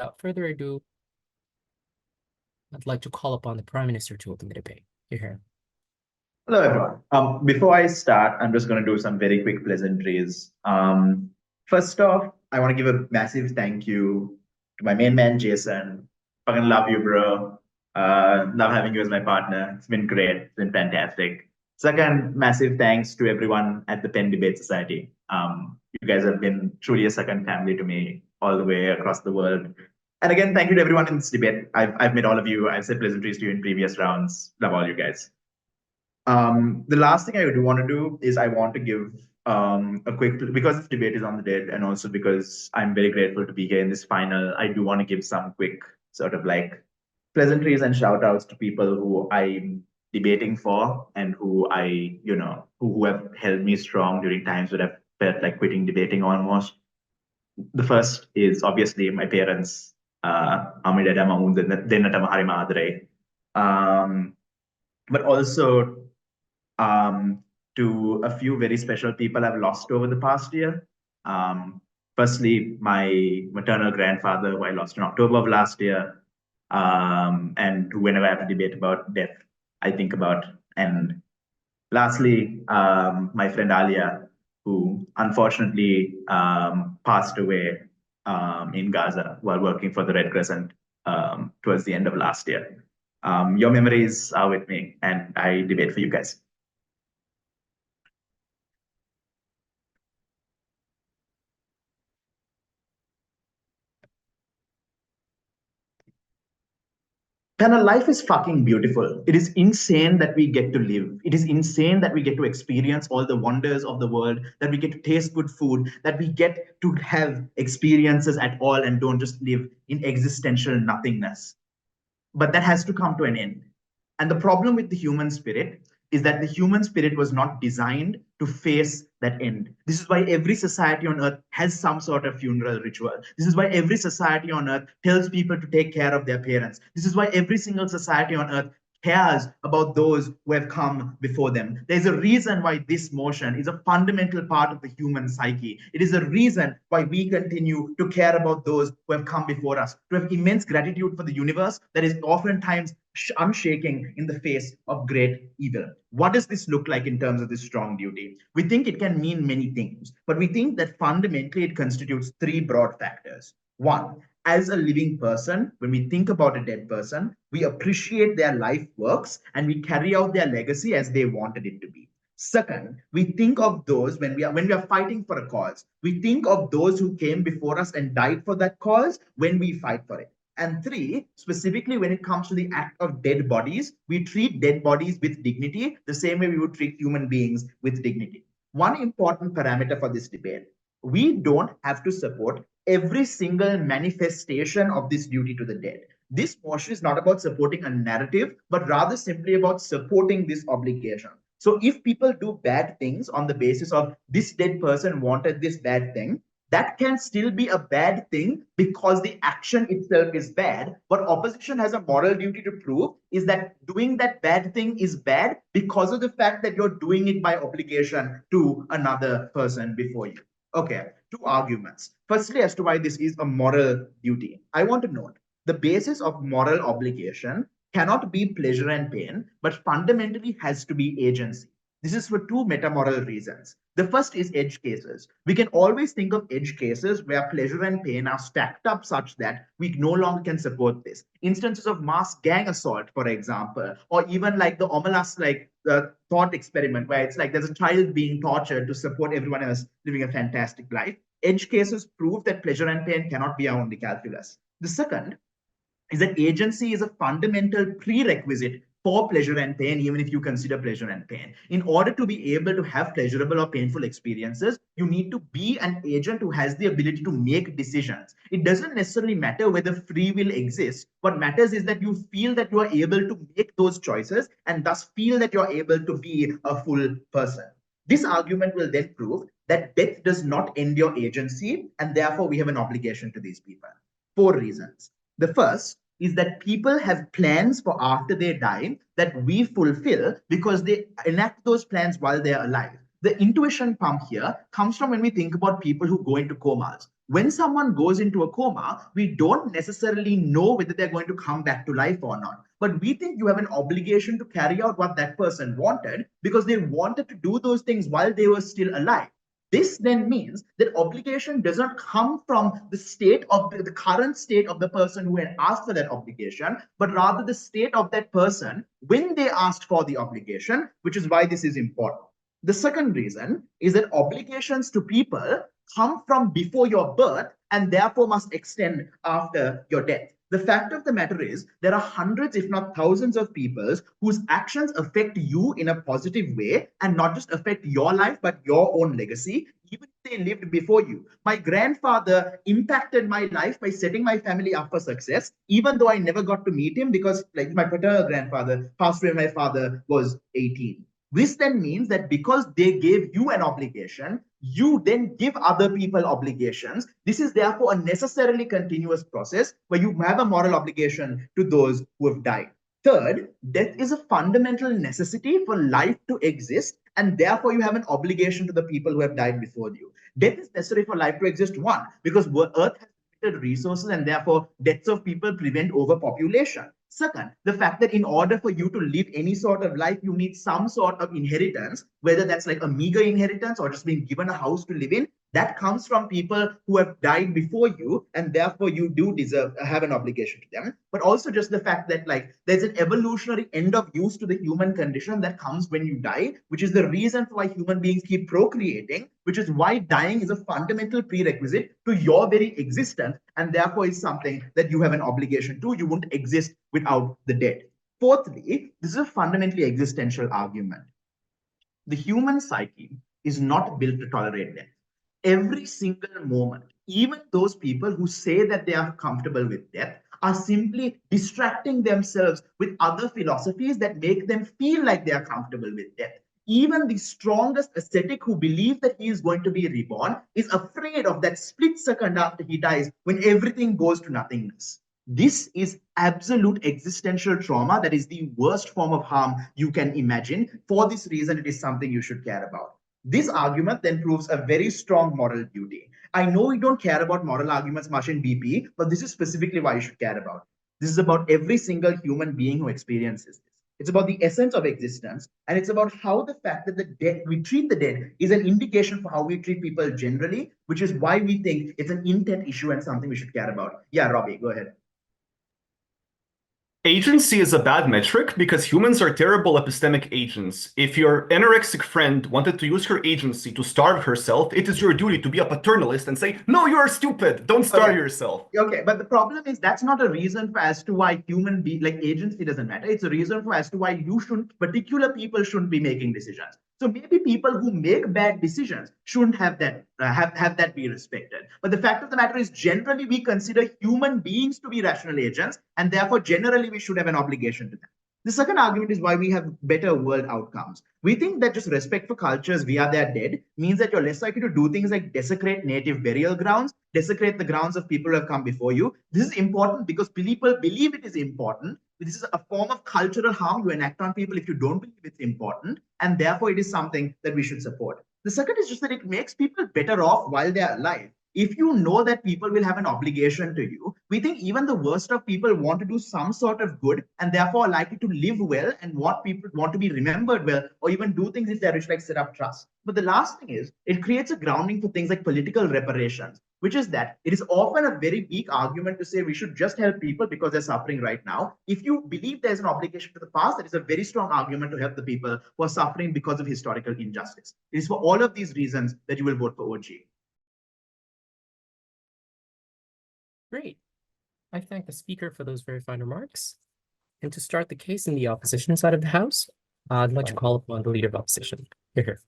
without further ado, I'd like to call upon the Prime Minister to open the debate. You're here. Hello, everyone. Before I start, I'm just going to do some very quick pleasantries. First off, I want to give a massive thank you to my main man, Jason. Fucking love you, bro. Love having you as my partner. It's been great. It's been fantastic. Second, massive thanks to everyone at the Penn Debate Society. You guys have been truly a second family to me all the way across the world. And again, thank you to everyone in this debate. I've met all of you. I've said pleasantries to you in previous rounds. Love all you guys. The last thing I do want to do is I want to give a quick, because this debate is on the dead, and also because I'm very grateful to be here in this final, I do want to give some quick sort of like pleasantries and shout outs to people who I'm debating for and who who have held me strong during times when I've felt like quitting debating almost. The first is obviously my parents. But also to a few very special people I've lost over the past year. Firstly, my maternal grandfather, who I lost in October of last year, and whenever I have to debate about death, I think about. And lastly, my friend Alia, who unfortunately passed away in Gaza while working for the Red Crescent towards the end of last year. Your memories are with me, and I debate for you guys. Penna, life is fucking beautiful. It is insane that we get to live. It is insane that we get to experience all the wonders of the world, that we get to taste good food, that we get to have experiences at all and don't just live in existential nothingness. But that has to come to an end. And the problem with the human spirit is that the human spirit was not designed to face that end. This is why every society on earth has some sort of funeral ritual. This is why every society on earth tells people to take care of their parents. This is why every single society on earth cares about those who have come before them. There's a reason why this motion is a fundamental part of the human psyche. It is a reason why we continue to care about those who have come before us, to have immense gratitude for the universe that is oftentimes unshaking in the face of great evil. What does this look like in terms of this strong duty? We think it can mean many things, but we think that fundamentally it constitutes three broad factors. One, as a living person, when we think about a dead person, we appreciate their life works and we carry out their legacy as they wanted it to be. Second, we think of those when we are fighting for a cause. We think of those who came before us and died for that cause when we fight for it. And three, specifically when it comes to the act of dead bodies, we treat dead bodies with dignity the same way we would treat human beings with dignity. One important parameter for this debate: we don't have to support every single manifestation of this duty to the dead. This motion is not about supporting a narrative, but rather simply about supporting this obligation. So if people do bad things on the basis of this dead person wanted this bad thing, that can still be a bad thing because the action itself is bad. What opposition has a moral duty to prove is that doing that bad thing is bad because of the fact that you're doing it by obligation to another person before you. Okay, two arguments. Firstly, as to why this is a moral duty, I want to note the basis of moral obligation cannot be pleasure and pain, but fundamentally has to be agency. This is for two metamoral reasons. The first is edge cases. We can always think of edge cases where pleasure and pain are stacked up such that we no longer can support this. Instances of mass gang assault, for example, or even like the Omelas thought experiment, where it's like there's a child being tortured to support everyone else living a fantastic life. Edge cases prove that pleasure and pain cannot be our only calculus. The second is that agency is a fundamental prerequisite for pleasure and pain, even if you consider pleasure and pain. In order to be able to have pleasurable or painful experiences, you need to be an agent who has the ability to make decisions. It doesn't necessarily matter whether free will exists. What matters is that you feel that you are able to make those choices and thus feel that you're able to be a full person. This argument will then prove that death does not end your agency, and therefore we have an obligation to these people. 4 reasons. The first is that people have plans for after they die that we fulfill because they enact those plans while they're alive. The intuition pump here comes from when we think about people who go into comas. When someone goes into a coma, we don't necessarily know whether they're going to come back to life or not. But we think you have an obligation to carry out what that person wanted because they wanted to do those things while they were still alive. This then means that obligation doesn't come from the state of the current state of the person who had asked for that obligation, but rather the state of that person when they asked for the obligation, which is why this is important. The second reason is that obligations to people come from before your birth and therefore must extend after your death. The fact of the matter is, there are hundreds, if not thousands, of people whose actions affect you in a positive way and not just affect your life, but your own legacy, even if they lived before you. My grandfather impacted my life by setting my family up for success, even though I never got to meet him because, like, my paternal grandfather passed away when my father was 18. This then means that because they gave you an obligation, you then give other people obligations. This is therefore a necessarily continuous process where you have a moral obligation to those who have died. Third, death is a fundamental necessity for life to exist, and therefore you have an obligation to the people who have died before you. Death is necessary for life to exist, one, because Earth has limited resources and therefore deaths of people prevent overpopulation. Second, the fact that in order for you to live any sort of life, you need some sort of inheritance, whether that's like a meager inheritance or just being given a house to live in, that comes from people who have died before you, and therefore you do deserve have an obligation to them. But also just the fact that like there's an evolutionary end of use to the human condition that comes when you die, which is the reason for why human beings keep procreating, which is why dying is a fundamental prerequisite to your very existence, and therefore is something that you have an obligation to. You won't exist without the dead. Fourthly, this is a fundamentally existential argument. The human psyche is not built to tolerate death. Every single moment, even those people who say that they are comfortable with death are simply distracting themselves with other philosophies that make them feel like they are comfortable with death. Even the strongest ascetic who believes that he is going to be reborn is afraid of that split second after he dies when everything goes to nothingness. This is absolute existential trauma that is the worst form of harm you can imagine. For this reason, it is something you should care about. This argument then proves a very strong moral duty. I know we don't care about moral arguments much in BP, but this is specifically why you should care about it. This is about every single human being who experiences this. It's about the essence of existence, and it's about how the fact that the dead we treat the dead is an indication for how we treat people generally, which is why we think it's an intent issue and something we should care about. Yeah, Robbie, go ahead. Agency is a bad metric because humans are terrible epistemic agents. If your anorexic friend wanted to use her agency to starve herself, it is your duty to be a paternalist and say, no, you are stupid. Don't starve yourself. Okay, but the problem is that's not a reason for as to why human be like agency doesn't matter. It's a reason for as to why you shouldn't, particular people shouldn't be making decisions. So maybe people who make bad decisions shouldn't have that have that be respected. But the fact of the matter is, generally we consider human beings to be rational agents, and therefore generally we should have an obligation to them. The second argument is why we have better world outcomes. We think that just respect for cultures via their dead means that you're less likely to do things like desecrate native burial grounds, desecrate the grounds of people who have come before you. This is important because people believe it is important. This is a form of cultural harm you enact on people if you don't believe it's important, and therefore it is something that we should support. The second is just that it makes people better off while they're alive. If you know that people will have an obligation to you, we think even the worst of people want to do some sort of good and therefore are likely to live well and want to be remembered well, or even do things if they're rich, like set up trust. But the last thing is it creates a grounding for things like political reparations, which is that it is often a very weak argument to say we should just help people because they're suffering right now. If you believe there's an obligation to the past, that is a very strong argument to help the people who are suffering because of historical injustice. It is for all of these reasons that you will vote for OG. Great. I thank the speaker for those very fine remarks. And to start the case in the opposition side of the House, I'd like to call upon the Leader of Opposition. Here.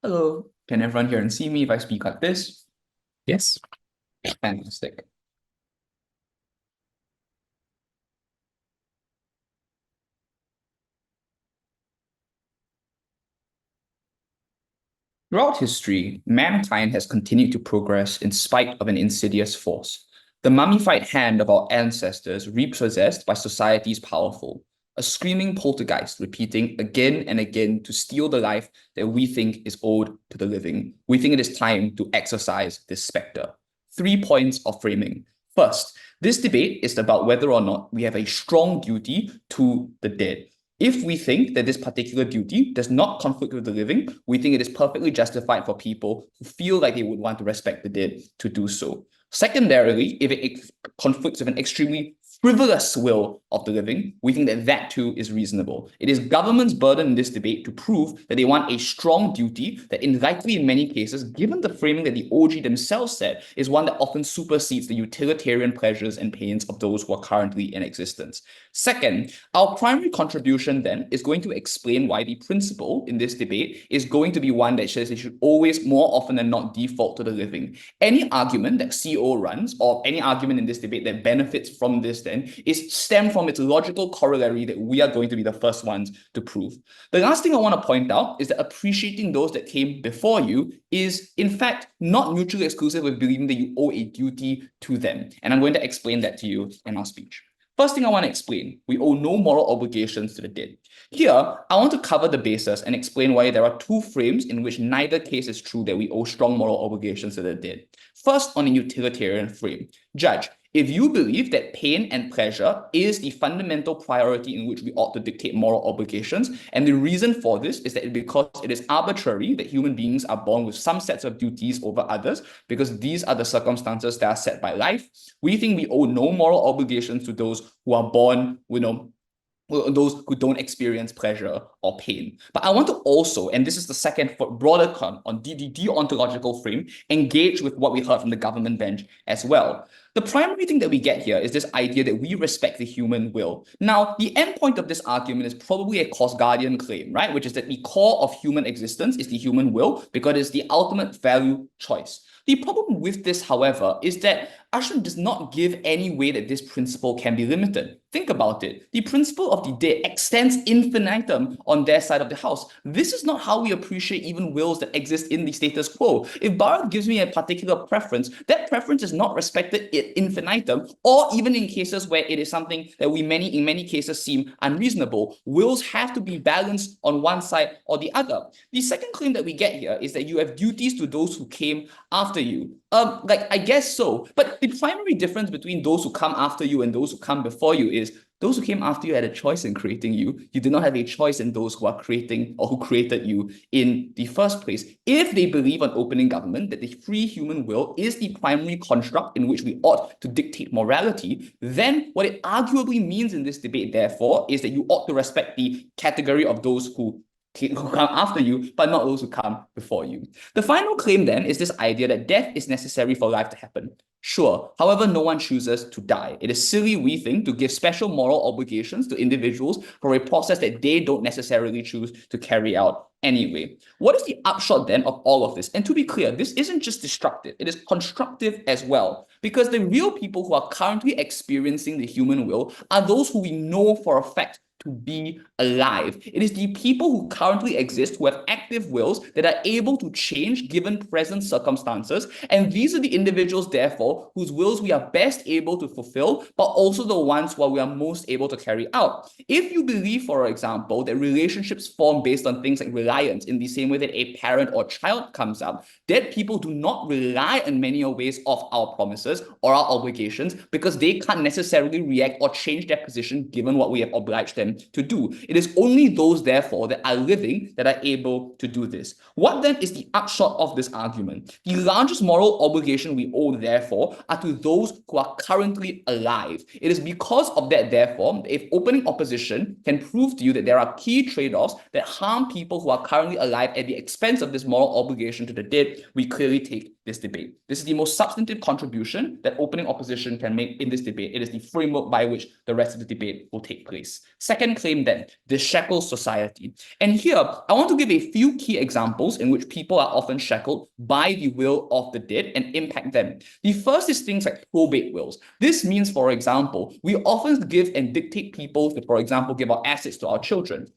Hello, can everyone hear and see me if I speak like this? Yes. Fantastic. Throughout history, mankind has continued to progress in spite of an insidious force. The mummified hand of our ancestors repossessed by society's powerful, a screaming poltergeist repeating again and again to steal the life that we think is owed to the living. We think it is time to exorcise this specter. 3 points of framing. First, this debate is about whether or not we have a strong duty to the dead. If we think that this particular duty does not conflict with the living, we think it is perfectly justified for people who feel like they would want to respect the dead to do so. Secondarily, if it conflicts with an extremely frivolous will of the living, we think that that too is reasonable. It is government's burden in this debate to prove that they want a strong duty that likely in many cases, given the framing that the OG themselves said, is one that often supersedes the utilitarian pleasures and pains of those who are currently in existence. Second, our primary contribution then is going to explain why the principle in this debate is going to be one that says they should always, more often than not, default to the living. Any argument that CO runs, or any argument in this debate that benefits from this then, is stemmed from its logical corollary that we are going to be the first ones to prove. The last thing I want to point out is that appreciating those that came before you is, in fact, not mutually exclusive with believing that you owe a duty to them. And I'm going to explain that to you in our speech. First thing I want to explain, we owe no moral obligations to the dead. Here, I want to cover the basis and explain why there are two frames in which neither case is true that we owe strong moral obligations to the dead. First, on a utilitarian frame. Judge, if you believe that pain and pleasure is the fundamental priority in which we ought to dictate moral obligations, and the reason for this is that because it is arbitrary that human beings are born with some sets of duties over others, because these are the circumstances that are set by life, we think we owe no moral obligations to those who are born, those who don't experience pleasure or pain. But I want to also, and this is the second broader con on the deontological frame, engage with what we heard from the government bench as well. The primary thing that we get here is this idea that we respect the human will. Now, the end point of this argument is probably a Cosgardian claim, right? Which is that the core of human existence is the human will because it's the ultimate value choice. The problem with this, however, is that Ashwin does not give any way that this principle can be limited. Think about it. The principle of the dead extends infinitum on their side of the house. This is not how we appreciate even wills that exist in the status quo. If Bharath gives me a particular preference, that preference is not respected in infinitum, or even in cases where it is something that in many cases seem unreasonable. Wills have to be balanced on one side or the other. The second claim that we get here is that you have duties to those who came after you. I guess so. But the primary difference between those who come after you and those who come before you is those who came after you had a choice in creating you. You do not have a choice in those who are creating or who created you in the first place. If they believe on opening government, that the free human will is the primary construct in which we ought to dictate morality, then what it arguably means in this debate, therefore, is that you ought to respect the category of those who come after you, but not those who come before you. The final claim then is this idea that death is necessary for life to happen. Sure, however, no one chooses to die. It is silly, we think, to give special moral obligations to individuals for a process that they don't necessarily choose to carry out anyway. What is the upshot then of all of this? And to be clear, this isn't just destructive, it is constructive as well. Because the real people who are currently experiencing the human will are those who we know for a fact to be alive. It is the people who currently exist who have active wills that are able to change given present circumstances. And these are the individuals, therefore, whose wills we are best able to fulfill, but also the ones where we are most able to carry out. If you believe, for example, that relationships form based on things like reliance in the same way that a parent or child comes up, dead people do not rely in many ways of our promises or our obligations because they can't necessarily react or change their position given what we have obliged them to do. It is only those, therefore, that are living that are able to do this. What then is the upshot of this argument? The largest moral obligation we owe, therefore, are to those who are currently alive. It is because of that, therefore, if opening opposition can prove to you that there are key trade-offs that harm people who are currently alive at the expense of this moral obligation to the dead, we clearly take this debate. This is the most substantive contribution that opening opposition can make in this debate. It is the framework by which the rest of the debate will take place. Second claim then, the shackled society. And here, I want to give a few key examples in which people are often shackled by the will of the dead and impact them. The first is things like probate wills. This means, for example, we often give and dictate people to, for example, give our assets to our children.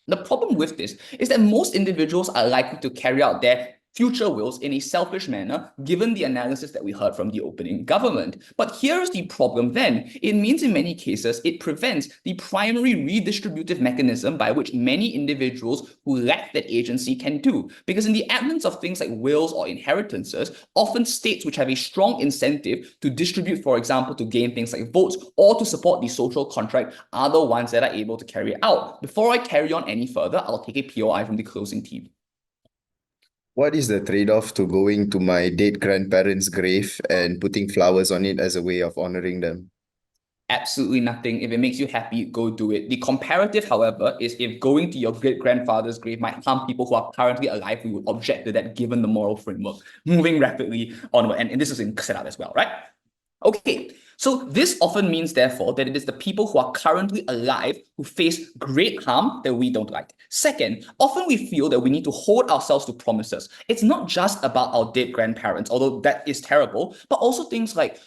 The problem with this is that most individuals are likely to carry out their future wills in a selfish manner, given the analysis that we heard from the opening government. But here's the problem then. It means in many cases, it prevents the primary redistributive mechanism by which many individuals who lack that agency can do. Because in the absence of things like wills or inheritances, often states which have a strong incentive to distribute, for example, to gain things like votes or to support the social contract are the ones that are able to carry it out. Before I carry on any further, I'll take a POI from the closing team. What is the trade-off to going to my dead grandparents' grave and putting flowers on it as a way of honoring them? Absolutely nothing. If it makes you happy, go do it. The comparative, however, is if going to your great-grandfather's grave might harm people who are currently alive, we would object to that given the moral framework. Moving rapidly onward, and this is in setup as well, right? Okay, so this often means, therefore, that it is the people who are currently alive who face great harm that we don't like. Second, often we feel that we need to hold ourselves to promises. It's not just about our dead grandparents, although that is terrible, but also things like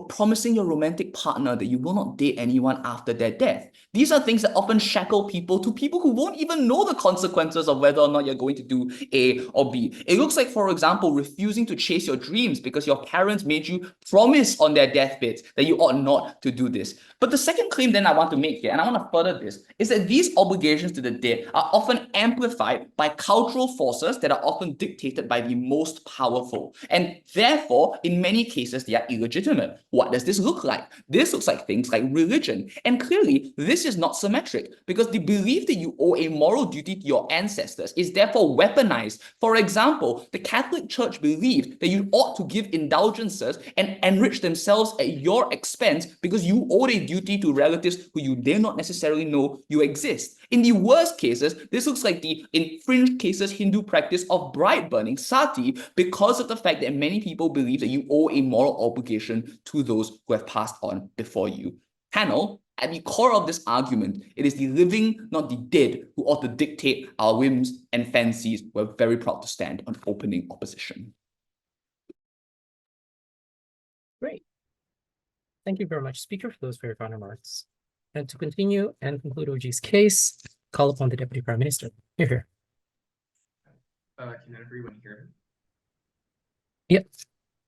promising your romantic partner that you will not date anyone after their death. These are things that often shackle people to people who won't even know the consequences of whether or not you're going to do A or B. It looks like, for example, refusing to chase your dreams because your parents made you promise on their deathbeds that you ought not to do this. But the second claim then I want to make here, and I want to further this, is that these obligations to the dead are often amplified by cultural forces that are often dictated by the most powerful. And therefore, in many cases, they are illegitimate. What does this look like? This looks like things like religion. And clearly, this is not symmetric because the belief that you owe a moral duty to your ancestors is therefore weaponized. For example, the Catholic Church believed that you ought to give indulgences and enrich themselves at your expense because you owed a duty to relatives who you dare not necessarily know you exist. In the worst cases, this looks like the, in fringe cases, Hindu practice of bride burning, sati, because of the fact that many people believe that you owe a moral obligation to those who have passed on before you. Panel, at the core of this argument, it is the living, not the dead, who ought to dictate our whims and fancies. We're very proud to stand on opening opposition. Great. Thank you very much, Speaker, for those very fine remarks. And to continue and conclude OG's case, call upon the Deputy Prime Minister. Here. Can everyone hear me? Yep.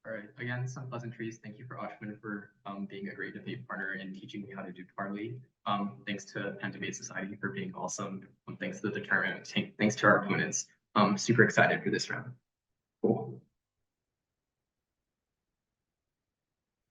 All right. Again, some pleasantries. Thank you for Ashwin for being a great debate partner and teaching me how to do parley. Thanks to Penn Debate Society for being awesome. Thanks to the tournament. Thanks to our opponents. I'm super excited for this round. Cool.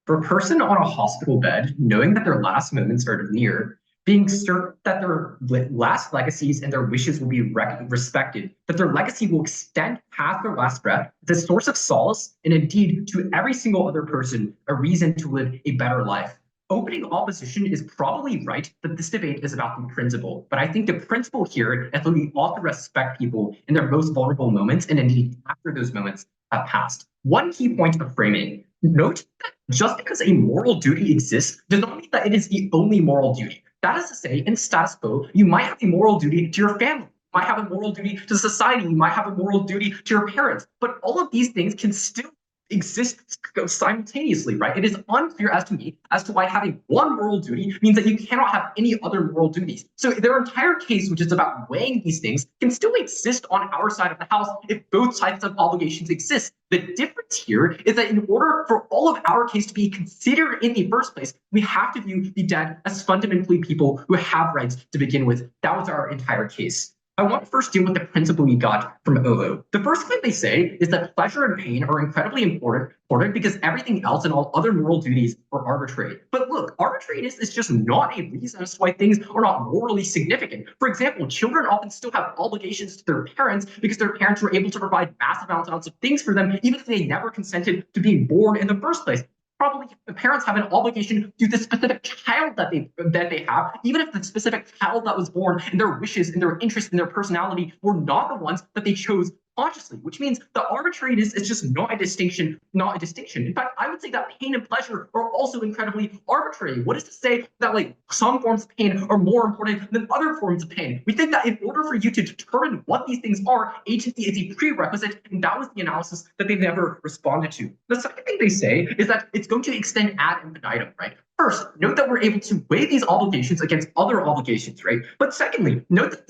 For a person on a hospital bed, knowing that their last moments are near, being certain that their last legacies and their wishes will be respected, that their legacy will extend past their last breath, the source of solace, and indeed to every single other person, a reason to live a better life. Opening opposition is probably right that this debate is about the principle, but I think the principle here is that we ought to respect people in their most vulnerable moments and indeed after those moments have passed. One key point of framing, note that just because a moral duty exists does not mean that it is the only moral duty. That is to say, in status quo, you might have a moral duty to your family, you might have a moral duty to society, you might have a moral duty to your parents, but all of these things can still exist simultaneously, right? It is unclear as to me as to why having one moral duty means that you cannot have any other moral duties. So their entire case, which is about weighing these things, can still exist on our side of the house if both types of obligations exist. The difference here is that in order for all of our case to be considered in the first place, we have to view the dead as fundamentally people who have rights to begin with. That was our entire case. I want to first deal with the principle we got from OO. The first thing they say is that pleasure and pain are incredibly important because everything else and all other moral duties are arbitrary. But look, arbitrariness is just not a reason as to why things are not morally significant. For example, children often still have obligations to their parents because their parents were able to provide massive amounts of things for them, even if they never consented to being born in the first place. Probably the parents have an obligation to the specific child that they have, even if the specific child that was born and their wishes and their interests and their personality were not the ones that they chose consciously, which means the arbitrariness is just not a distinction. In fact, I would say that pain and pleasure are also incredibly arbitrary. What is to say that like some forms of pain are more important than other forms of pain? We think that in order for you to determine what these things are, agency is a prerequisite, and that was the analysis that they never responded to. The second thing they say is that it's going to extend ad infinitum, right? First, note that we're able to weigh these obligations against other obligations, right? But secondly, note that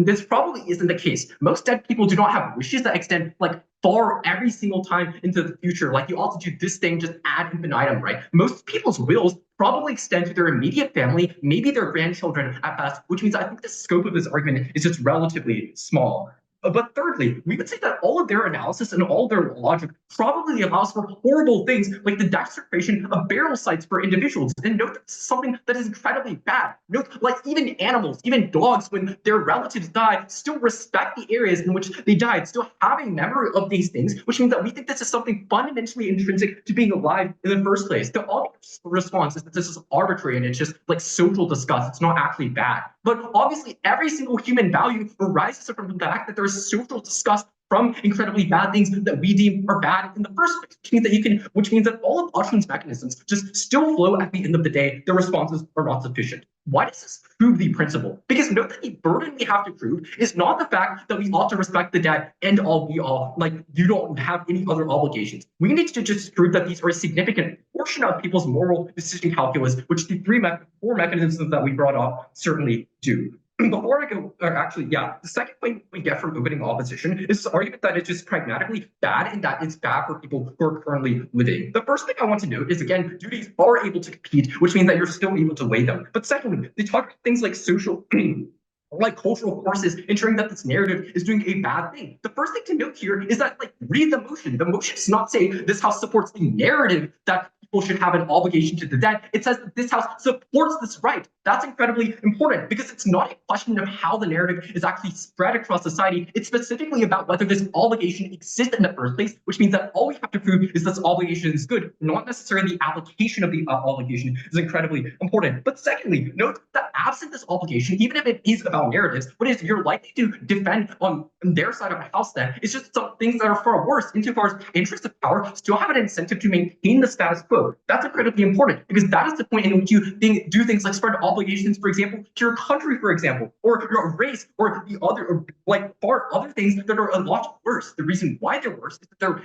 this probably isn't the case. Most dead people do not have wishes that extend like far every single time into the future. Like you ought to do this thing just ad infinitum, right? Most people's wills probably extend to their immediate family, maybe their grandchildren at best, which means I think the scope of this argument is just relatively small. But thirdly, we would say that all of their analysis and all their logic probably allows for horrible things like the desecration of burial sites for individuals. And note that this is something that is incredibly bad. Note, like even animals, even dogs, when their relatives die, still respect the areas in which they died, still having memory of these things, which means that we think this is something fundamentally intrinsic to being alive in the first place. The obvious response is that this is arbitrary and it's just like social disgust. It's not actually bad. But obviously, every single human value arises from the fact that there is social disgust from incredibly bad things that we deem are bad in the first place, which means that all of Ashwin's mechanisms just still flow at the end of the day. The responses are not sufficient. Why does this prove the principle? Because note that the burden we have to prove is not the fact that we ought to respect the dead and all be all, like you don't have any other obligations. We need to just prove that these are a significant portion of people's moral decision calculus, which the four mechanisms that we brought up certainly do. Before I go, or actually, yeah, the second point we get from opening opposition is this argument that it's just pragmatically bad and that it's bad for people who are currently living. The first thing I want to note is, again, duties are able to compete, which means that you're still able to weigh them. But secondly, they talk about things like social like cultural forces, ensuring that this narrative is doing a bad thing. The first thing to note here is that, like, read the motion. The motion does not say this house supports the narrative that people should have an obligation to the dead. It says that this house supports this right. That's incredibly important because it's not a question of how the narrative is actually spread across society. It's specifically about whether this obligation exists in the first place, which means that all we have to prove is this obligation is good, not necessarily the application of the obligation is incredibly important. But secondly, note that absent this obligation, even if it is about narratives, what is you're likely to defend on their side of the house then it's just some things that are far worse insofar as interests of power still have an incentive to maintain the status quo. That's incredibly important because that is the point in which you do things like spread obligations, for example, to your country, for example, or your race, or the other, or like far other things that are a lot worse. The reason why they're worse is that they're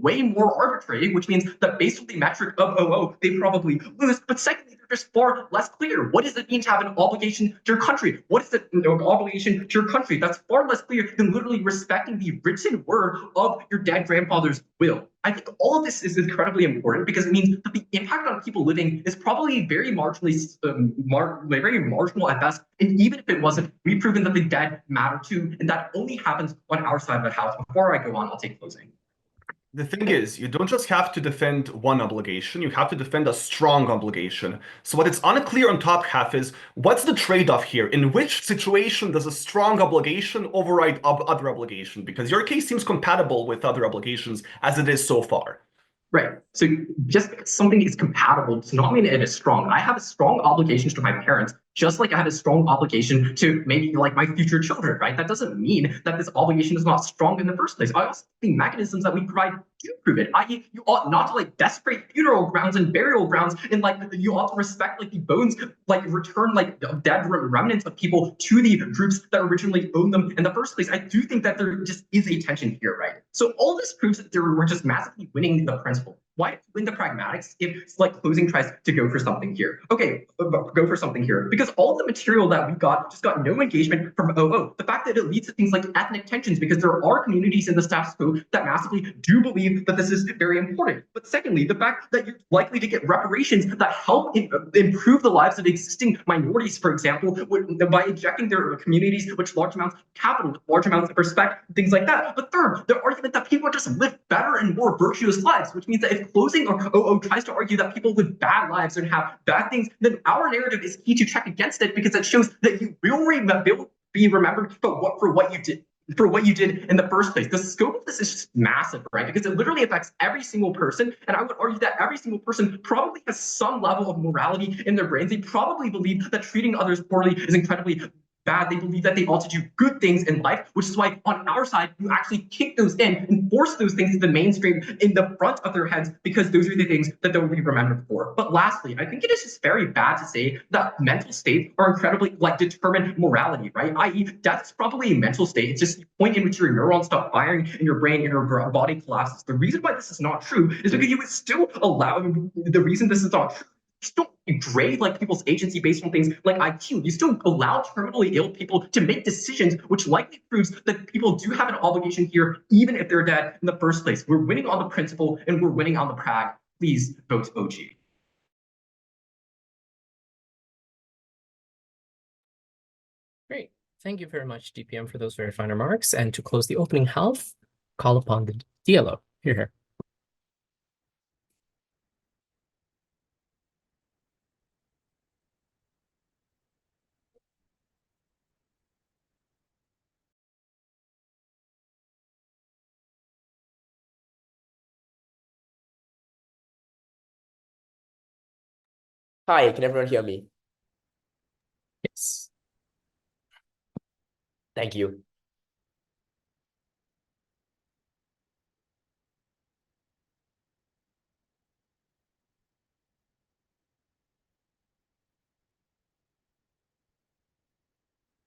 way more arbitrary, which means that based on the metric of OO, they probably lose. But secondly, they're just far less clear. What does it mean to have an obligation to your country? What is it? Obligation to your country? That's far less clear than literally respecting the written word of your dead grandfather's will. I think all of this is incredibly important because it means that the impact on people living is probably very marginally, very marginal at best. And even if it wasn't, we've proven that the dead matter too, and that only happens on our side of the house. Before I go on, I'll take closing. The thing is, you don't just have to defend one obligation, you have to defend a strong obligation. So what is unclear on top half is, what's the trade-off here? In which situation does a strong obligation override other obligation? Because your case seems compatible with other obligations as it is so far. Right. So just because something is compatible does not mean it is strong. I have a strong obligation to my parents, just like I have a strong obligation to maybe like my future children, right? That doesn't mean that this obligation is not strong in the first place. I also think mechanisms that we provide do prove it, i.e. you ought not to like desecrate funeral grounds and burial grounds, and like you ought to respect like the bones, like return like dead remnants of people to the groups that originally owned them in the first place. I do think that there just is a tension here, right? So all this proves that we're just massively winning the principle. Why win the pragmatics if like closing tries to go for something here? Okay, go for something here. Because all of the material that we got just got no engagement from OO. The fact that it leads to things like ethnic tensions, because there are communities in the status quo that massively do believe that this is very important. But secondly, the fact that you're likely to get reparations that help improve the lives of existing minorities, for example, by injecting their communities with large amounts of capital, with large amounts of respect, things like that. But third, the argument that people just live better and more virtuous lives, which means that if closing or OO tries to argue that people live bad lives and have bad things, then our narrative is key to check against it because it shows that you will be remembered for what you did in the first place. The scope of this is just massive, right? Because it literally affects every single person. And I would argue that every single person probably has some level of morality in their brains. They probably believe that treating others poorly is incredibly bad. They believe that they ought to do good things in life, which is why on our side, you actually kick those in and force those things to the mainstream in the front of their heads because those are the things that they'll be remembered for. But lastly, I think it is just very bad to say that mental states are incredibly like determine morality, right? I.e. death is probably a mental state. It's just the point in which your neurons stop firing in your brain and your body collapses. The reason why this is not true is because you would still allow, the reason this is not true just don't degrade like people's agency based on things like IQ. You still allow terminally ill people to make decisions, which likely proves that people do have an obligation here, even if they're dead in the first place. We're winning on the principle and we're winning on the prag. Please vote OG. Great. Thank you very much, DPM, for those very fine remarks. And to close the opening half, call upon the DLO. Here. Hi, can everyone hear me? Yes. Thank you.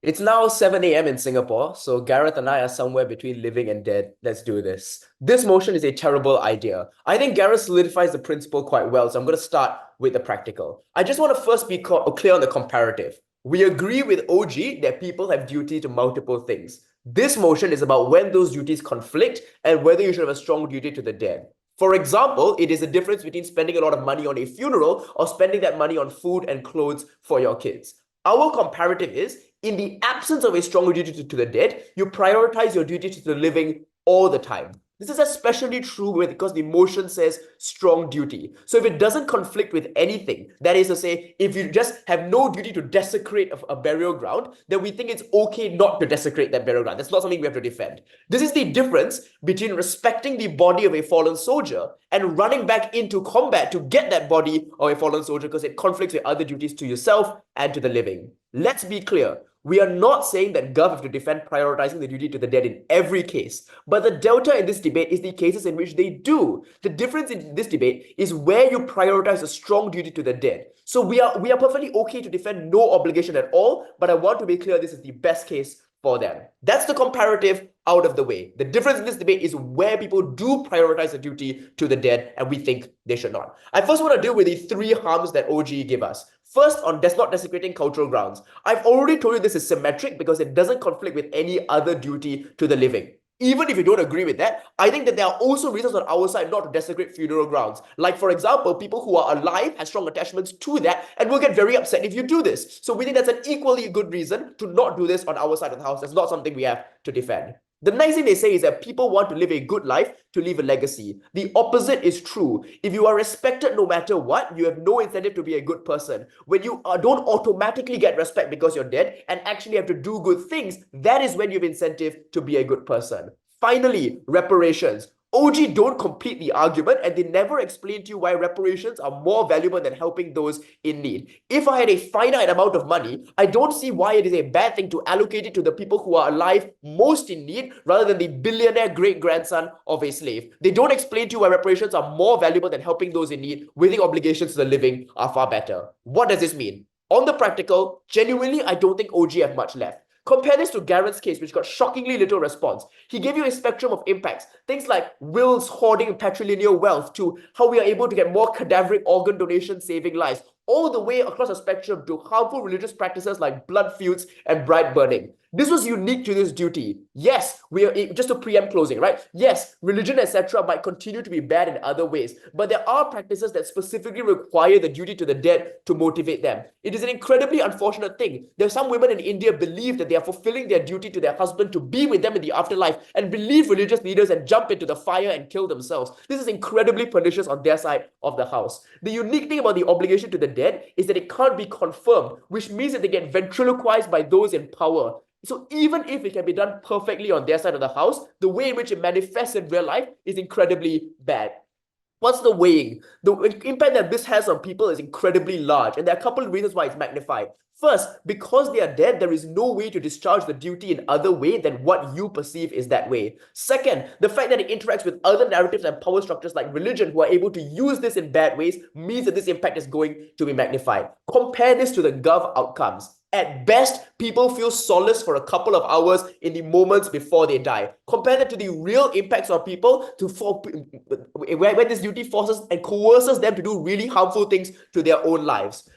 It's now 7 a.m. in Singapore, so Gareth and I are somewhere between living and dead. Let's do this. This motion is a terrible idea. I think Gareth solidifies the principle quite well, so I'm going to start with the practical. I just want to first be clear on the comparative. We agree with OG that people have duty to multiple things. This motion is about when those duties conflict and whether you should have a strong duty to the dead. For example, it is the difference between spending a lot of money on a funeral or spending that money on food and clothes for your kids. Our comparative is, in the absence of a strong duty to the dead, you prioritize your duty to the living all the time. This is especially true because the motion says strong duty. So if it doesn't conflict with anything, that is to say, if you just have no duty to desecrate a burial ground, then we think it's okay not to desecrate that burial ground. That's not something we have to defend. This is the difference between respecting the body of a fallen soldier and running back into combat to get that body of a fallen soldier because it conflicts with other duties to yourself and to the living. Let's be clear. We are not saying that Gov have to defend prioritizing the duty to the dead in every case, but the delta in this debate is the cases in which they do. The difference in this debate is where you prioritize a strong duty to the dead. So we are perfectly okay to defend no obligation at all, but I want to be clear this is the best case for them. That's the comparative out of the way. The difference in this debate is where people do prioritize the duty to the dead, and we think they should not. I first want to deal with the three harms that OG give us. First, on not desecrating cultural grounds. I've already told you this is symmetric because it doesn't conflict with any other duty to the living. Even if you don't agree with that, I think that there are also reasons on our side not to desecrate funeral grounds. Like, for example, people who are alive have strong attachments to that and will get very upset if you do this. So we think that's an equally good reason to not do this on our side of the house. That's not something we have to defend. The next thing they say is that people want to live a good life to leave a legacy. The opposite is true. If you are respected no matter what, you have no incentive to be a good person. When you don't automatically get respect because you're dead and actually have to do good things, that is when you have incentive to be a good person. Finally, reparations. OG don't complete the argument and they never explain to you why reparations are more valuable than helping those in need. If I had a finite amount of money, I don't see why it is a bad thing to allocate it to the people who are alive most in need rather than the billionaire great-grandson of a slave. They don't explain to you why reparations are more valuable than helping those in need. Withing obligations to the living are far better. What does this mean? On the practical, genuinely, I don't think OG have much left. Compare this to Gareth's case, which got shockingly little response. He gave you a spectrum of impacts, things like wills hoarding patrilineal wealth to how we are able to get more cadaveric organ donation saving lives, all the way across a spectrum to harmful religious practices like blood feuds and bride burning. This was unique to this duty. Yes, we are just to preempt closing, right? Yes, religion, etc. might continue to be bad in other ways, but there are practices that specifically require the duty to the dead to motivate them. It is an incredibly unfortunate thing. There are some women in India believe that they are fulfilling their duty to their husband to be with them in the afterlife and believe religious leaders and jump into the fire and kill themselves. This is incredibly pernicious on their side of the house. The unique thing about the obligation to the dead is that it can't be confirmed, which means that they get ventriloquized by those in power. So even if it can be done perfectly on their side of the house, the way in which it manifests in real life is incredibly bad. What's the weighing? The impact that this has on people is incredibly large, and there are a couple of reasons why it's magnified. First, because they are dead, there is no way to discharge the duty in other way than what you perceive is that way. Second, the fact that it interacts with other narratives and power structures like religion who are able to use this in bad ways means that this impact is going to be magnified. Compare this to the Gov outcomes. At best, people feel solace for a couple of hours in the moments before they die. Compare that to the real impacts on people where this duty forces and coerces them to do really harmful things to their own lives.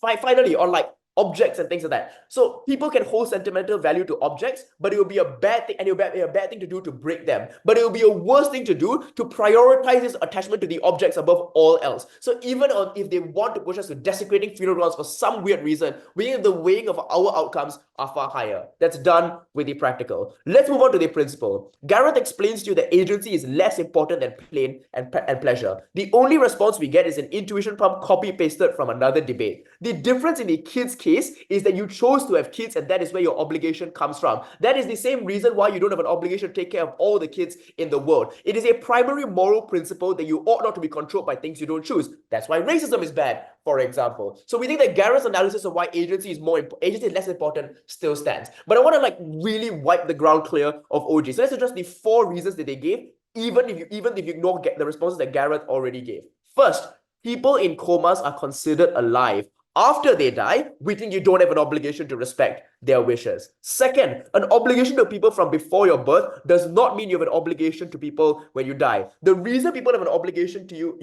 Finally, on like objects and things like that. So people can hold sentimental value to objects, but it will be a bad thing, and it will be a bad thing to do to break them. But it will be a worse thing to do to prioritize this attachment to the objects above all else. So even if they want to push us to desecrating funeral grounds for some weird reason, we think the weighing of our outcomes are far higher. That's done with the practical. Let's move on to the principle. Gareth explains to you that agency is less important than pain and pleasure. The only response we get is an intuition pump copy-pasted from another debate. The difference in the kids' case is that you chose to have kids, and that is where your obligation comes from. That is the same reason why you don't have an obligation to take care of all the kids in the world. It is a primary moral principle that you ought not to be controlled by things you don't choose. That's why racism is bad, for example. So we think that Gareth's analysis of why agency is less important still stands. But I want to like really wipe the ground clear of OG. So let's address the 4 reasons that they gave, even if you ignore the responses that Gareth already gave. First, people in comas are considered alive. After they die, we think you don't have an obligation to respect their wishes. Second, an obligation to people from before your birth does not mean you have an obligation to people when you die. The reason people have an obligation to you,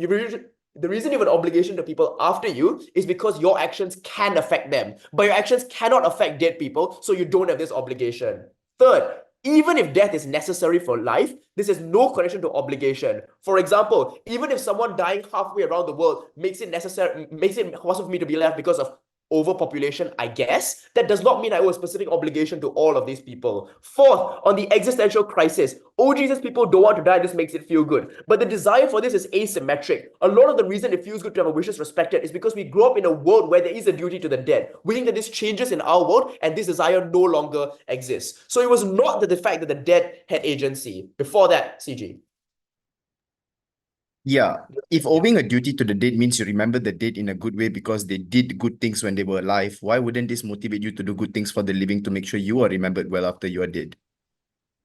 the reason you have an obligation to people after you is because your actions can affect them, but your actions cannot affect dead people, so you don't have this obligation. Third, even if death is necessary for life, this has no connection to obligation. For example, even if someone dying halfway around the world makes it possible for me to be left because of overpopulation, I guess, that does not mean I owe a specific obligation to all of these people. Fourth, on the existential crisis, oh Jesus, people don't want to die, this makes it feel good. But the desire for this is asymmetric. A lot of the reason it feels good to have our wishes respected is because we grow up in a world where there is a duty to the dead. We think that this changes in our world and this desire no longer exists. So it was not the fact that the dead had agency. Before that, CG. Yeah, if owing a duty to the dead means you remember the dead in a good way because they did good things when they were alive, why wouldn't this motivate you to do good things for the living to make sure you are remembered well after you are dead?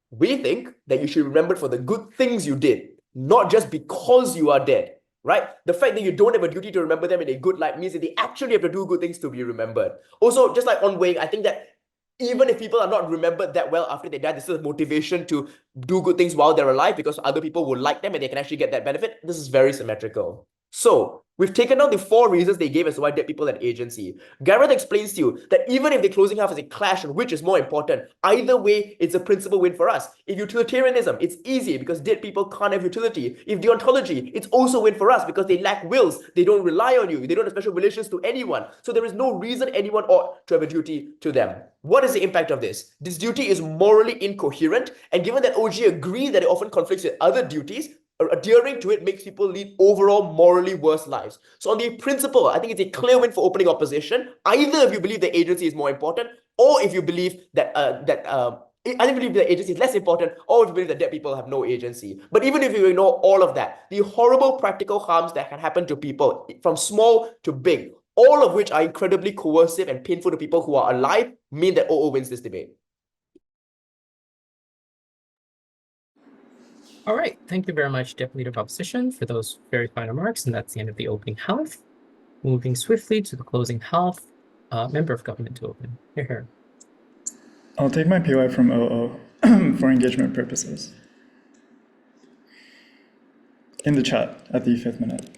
We think that you should be remembered for the good things you did, not just because you are dead, right? The fact that you don't have a duty to remember them in a good light means that they actually have to do good things to be remembered. Also, just like on weighing, I think that even if people are not remembered that well after they die, there's still motivation to do good things while they're alive because other people will like them and they can actually get that benefit. This is very symmetrical. So we've taken down the 4 reasons they gave as to why dead people had agency. Gareth explains to you that even if the closing half is a clash on which is more important, either way, it's a principal win for us. If utilitarianism, it's easy because dead people can't have utility. If deontology, it's also a win for us because they lack wills. They don't rely on you. They don't have special relations to anyone. So there is no reason anyone ought to have a duty to them. What is the impact of this? This duty is morally incoherent, and given that OG agrees that it often conflicts with other duties, adhering to it makes people lead overall morally worse lives. So on the principle, I think it's a clear win for opening opposition, either if you believe the agency is more important, or if you believe that I believe the agency is less important, or if you believe that dead people have no agency. But even if you ignore all of that, the horrible practical harms that can happen to people, from small to big, all of which are incredibly coercive and painful to people who are alive, mean that OO wins this debate. All right, thank you very much, Deputy Leader of Opposition, for those very fine remarks, and that's the end of the opening half. Moving swiftly to the closing half, member of government to open. Here. I'll take my PY from OO for engagement purposes. In the chat at the 5th minute.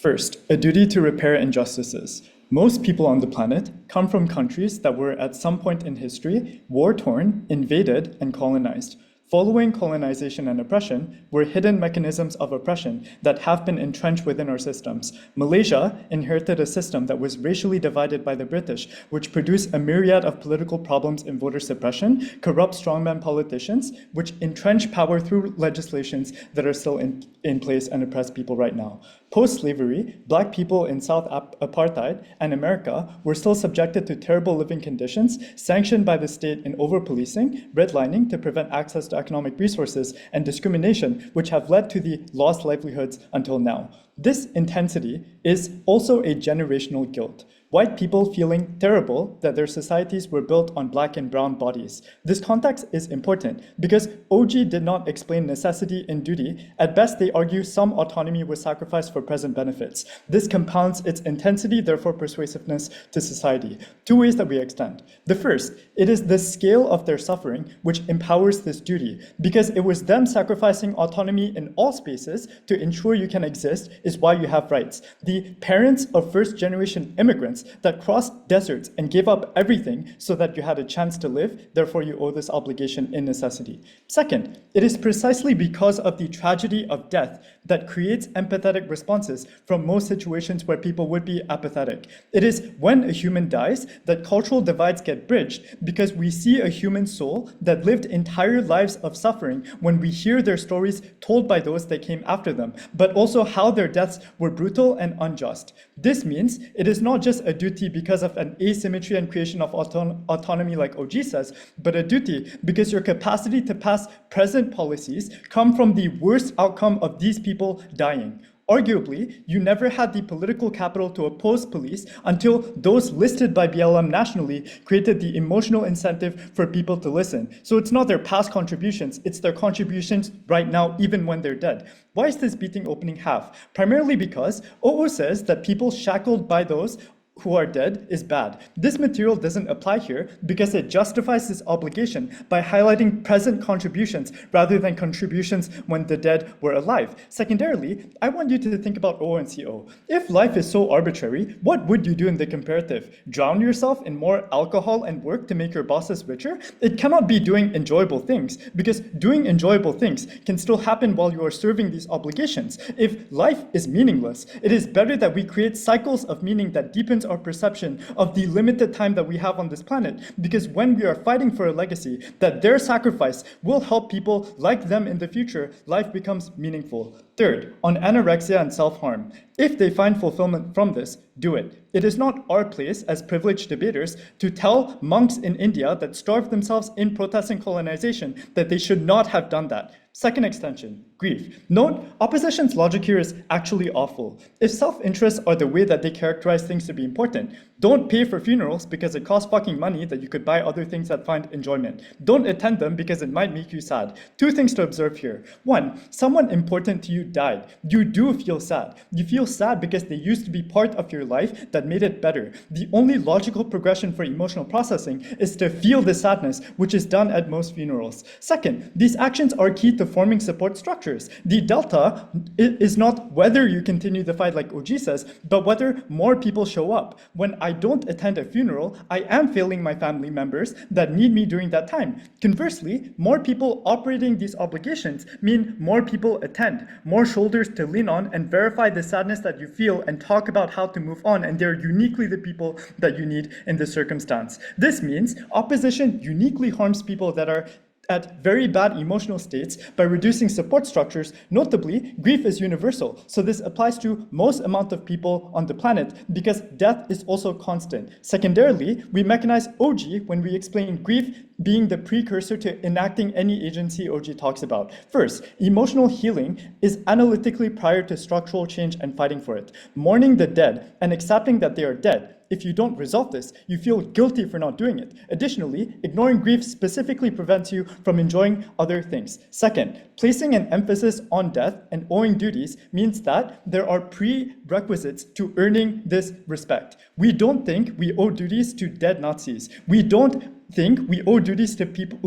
First, a duty to repair injustices. Most people on the planet come from countries that were at some point in history war-torn, invaded, and colonized. Following colonization and oppression were hidden mechanisms of oppression that have been entrenched within our systems. Malaysia inherited a system that was racially divided by the British, which produced a myriad of political problems in voter suppression, corrupt strongman politicians, which entrench power through legislations that are still in place and oppress people right now. Post-slavery, Black people in South Apartheid and America were still subjected to terrible living conditions sanctioned by the state in over-policing, redlining to prevent access to economic resources, and discrimination, which have led to the lost livelihoods until now. This intensity is also a generational guilt. White people feeling terrible that their societies were built on black and brown bodies. This context is important because OG did not explain necessity and duty. At best, they argue some autonomy was sacrificed for present benefits. This compounds its intensity, therefore persuasiveness to society. Two ways that we extend. The first, it is the scale of their suffering which empowers this duty, because it was them sacrificing autonomy in all spaces to ensure you can exist is why you have rights. The parents of first-generation immigrants that crossed deserts and gave up everything so that you had a chance to live, therefore you owe this obligation in necessity. Second, it is precisely because of the tragedy of death that creates empathetic responses from most situations where people would be apathetic. It is when a human dies that cultural divides get bridged, because we see a human soul that lived entire lives of suffering when we hear their stories told by those that came after them, but also how their deaths were brutal and unjust. This means it is not just a duty because of an asymmetry and creation of autonomy like OG says, but a duty because your capacity to pass present policies come from the worst outcome of these people dying. Arguably, you never had the political capital to oppose police until those listed by BLM nationally created the emotional incentive for people to listen. So it's not their past contributions, it's their contributions right now, even when they're dead. Why is this beating opening half? Primarily because OO says that people shackled by those who are dead is bad. This material doesn't apply here because it justifies this obligation by highlighting present contributions rather than contributions when the dead were alive. Secondarily, I want you to think about O and CO. If life is so arbitrary, what would you do in the comparative? Drown yourself in more alcohol and work to make your bosses richer? It cannot be doing enjoyable things, because doing enjoyable things can still happen while you are serving these obligations. If life is meaningless, it is better that we create cycles of meaning that deepens our perception of the limited time that we have on this planet, because when we are fighting for a legacy that their sacrifice will help people like them in the future, life becomes meaningful. Third, on anorexia and self-harm. If they find fulfillment from this, do it. It is not our place as privileged debaters to tell monks in India that starved themselves in protesting colonization that they should not have done that. Second extension, grief. Note, opposition's logic here is actually awful. If self-interests are the way that they characterize things to be important, don't pay for funerals because it costs fucking money that you could buy other things that find enjoyment. Don't attend them because it might make you sad. Two things to observe here. One, someone important to you died. You do feel sad. You feel sad because they used to be part of your life that made it better. The only logical progression for emotional processing is to feel the sadness, which is done at most funerals. Second, these actions are key to forming support structures. The delta is not whether you continue the fight like OG says, but whether more people show up. When I don't attend a funeral, I am failing my family members that need me during that time. Conversely, more people operating these obligations mean more people attend, more shoulders to lean on and verify the sadness that you feel and talk about how to move on, and they're uniquely the people that you need in this circumstance. This means opposition uniquely harms people that are at very bad emotional states by reducing support structures. Notably, grief is universal, so this applies to most amount of people on the planet because death is also constant. Secondarily, we mechanize OG when we explain grief being the precursor to enacting any agency OG talks about. First, emotional healing is analytically prior to structural change and fighting for it. Mourning the dead and accepting that they are dead. If you don't resolve this, you feel guilty for not doing it. Additionally, ignoring grief specifically prevents you from enjoying other things. Second, placing an emphasis on death and owing duties means that there are prerequisites to earning this respect. We don't think we owe duties to dead Nazis. We don't think we owe duties to people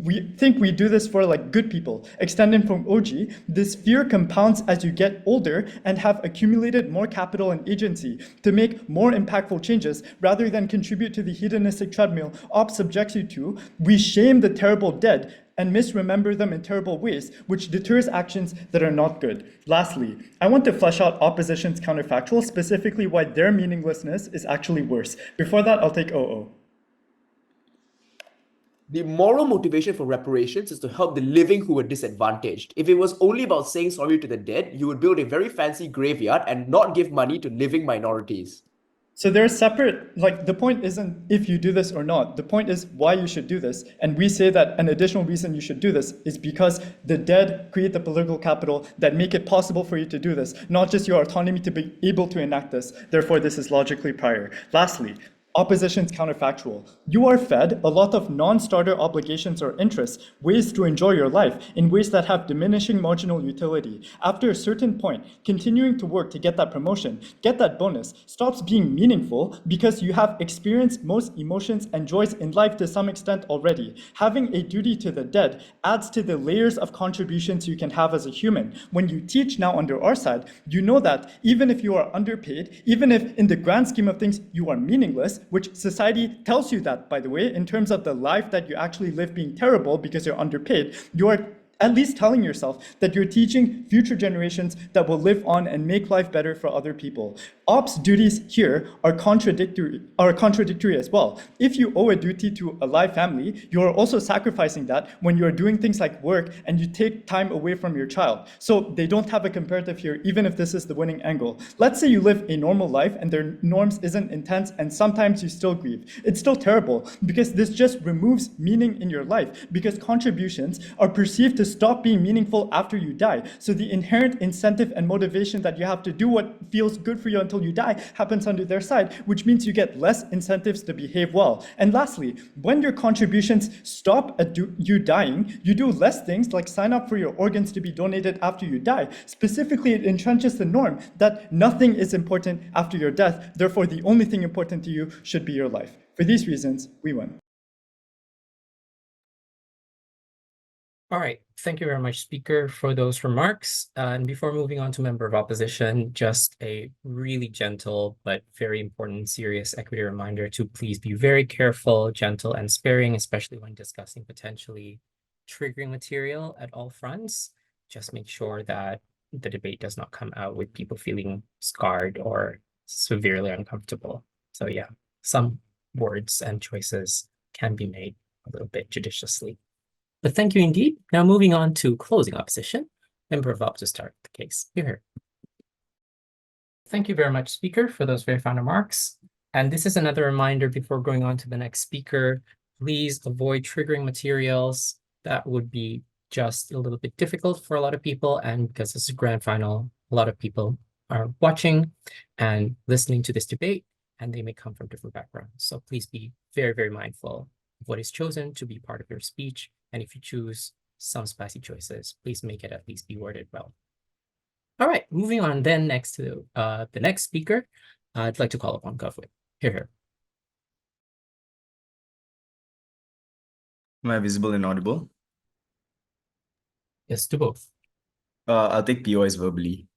we think we do this for like good people. Extending from OG, this fear compounds as you get older and have accumulated more capital and agency to make more impactful changes rather than contribute to the hedonistic treadmill Ops subjects you to. We shame the terrible dead and misremember them in terrible ways, which deters actions that are not good. Lastly, I want to flesh out opposition's counterfactual, specifically why their meaninglessness is actually worse. Before that, I'll take OO. The moral motivation for reparations is to help the living who were disadvantaged. If it was only about saying sorry to the dead, you would build a very fancy graveyard and not give money to living minorities. So they're separate, like the point isn't if you do this or not. The point is why you should do this. And we say that an additional reason you should do this is because the dead create the political capital that make it possible for you to do this, not just your autonomy to be able to enact this. Therefore, this is logically prior. Lastly, opposition's counterfactual. You are fed a lot of non-starter obligations or interests, ways to enjoy your life in ways that have diminishing marginal utility. After a certain point, continuing to work to get that promotion, get that bonus, stops being meaningful because you have experienced most emotions and joys in life to some extent already. Having a duty to the dead adds to the layers of contributions you can have as a human. When you teach now under our side, you know that even if you are underpaid, even if in the grand scheme of things you are meaningless, which society tells you that, by the way, in terms of the life that you actually live being terrible because you're underpaid, you are at least telling yourself that you're teaching future generations that will live on and make life better for other people. Ops duties here are contradictory as well. If you owe a duty to a live family, you are also sacrificing that when you're doing things like work and you take time away from your child. So they don't have a comparative here, even if this is the winning angle. Let's say you live a normal life and their norms isn't intense and sometimes you still grieve. It's still terrible because this just removes meaning in your life because contributions are perceived to stop being meaningful after you die. So the inherent incentive and motivation that you have to do what feels good for you until you die happens under their side, which means you get less incentives to behave well. And lastly, when your contributions stop at you dying, you do less things like sign up for your organs to be donated after you die. Specifically, it entrenches the norm that nothing is important after your death. Therefore, the only thing important to you should be your life. For these reasons, we win. All right, thank you very much, Speaker, for those remarks. And before moving on to Member of Opposition, just a really gentle but very important, serious equity reminder to please be very careful, gentle, and sparing, especially when discussing potentially triggering material at all fronts. Just make sure that the debate does not come out with people feeling scarred or severely uncomfortable. So yeah, some words and choices can be made a little bit judiciously. But thank you indeed. Now moving on to closing opposition. Member of Op to start the case. Here. Thank you very much, Speaker, for those very fine remarks. And this is another reminder before going on to the next speaker. Please avoid triggering materials. That would be just a little bit difficult for a lot of people. And because this is a grand final, a lot of people are watching and listening to this debate, and they may come from different backgrounds. So please be very, very mindful of what is chosen to be part of your speech. And if you choose some spicy choices, please make it at least be worded well. All right, moving on then next to the next speaker, I'd like to call upon Gareth. Here. Am I visible and audible? Yes, to both. I'll take POS verbally.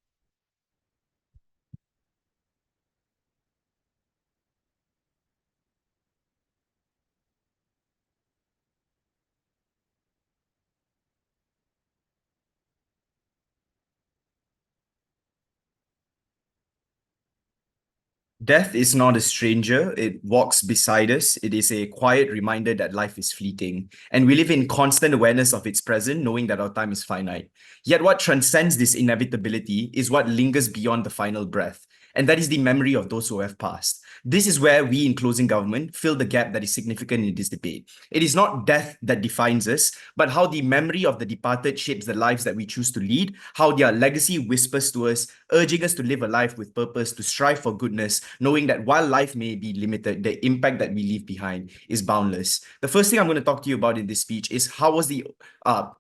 Death is not a stranger. It walks beside us. It is a quiet reminder that life is fleeting. And we live in constant awareness of its present, knowing that our time is finite. Yet what transcends this inevitability is what lingers beyond the final breath. And that is the memory of those who have passed. This is where we in Closing Government fill the gap that is significant in this debate. It is not death that defines us, but how the memory of the departed shapes the lives that we choose to lead, how their legacy whispers to us, urging us to live a life with purpose, to strive for goodness, knowing that while life may be limited, the impact that we leave behind is boundless. The first thing I'm going to talk to you about in this speech is how was the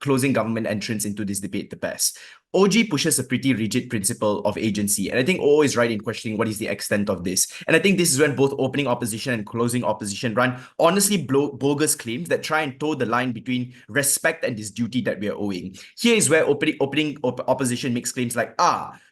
Closing Government entrance into this debate the best? OG pushes a pretty rigid principle of agency, and I think O is right in questioning what is the extent of this. And I think this is when both opening opposition and closing opposition run honestly bogus claims that try and toe the line between respect and this duty that we are owing. Here is where opening opposition makes claims like,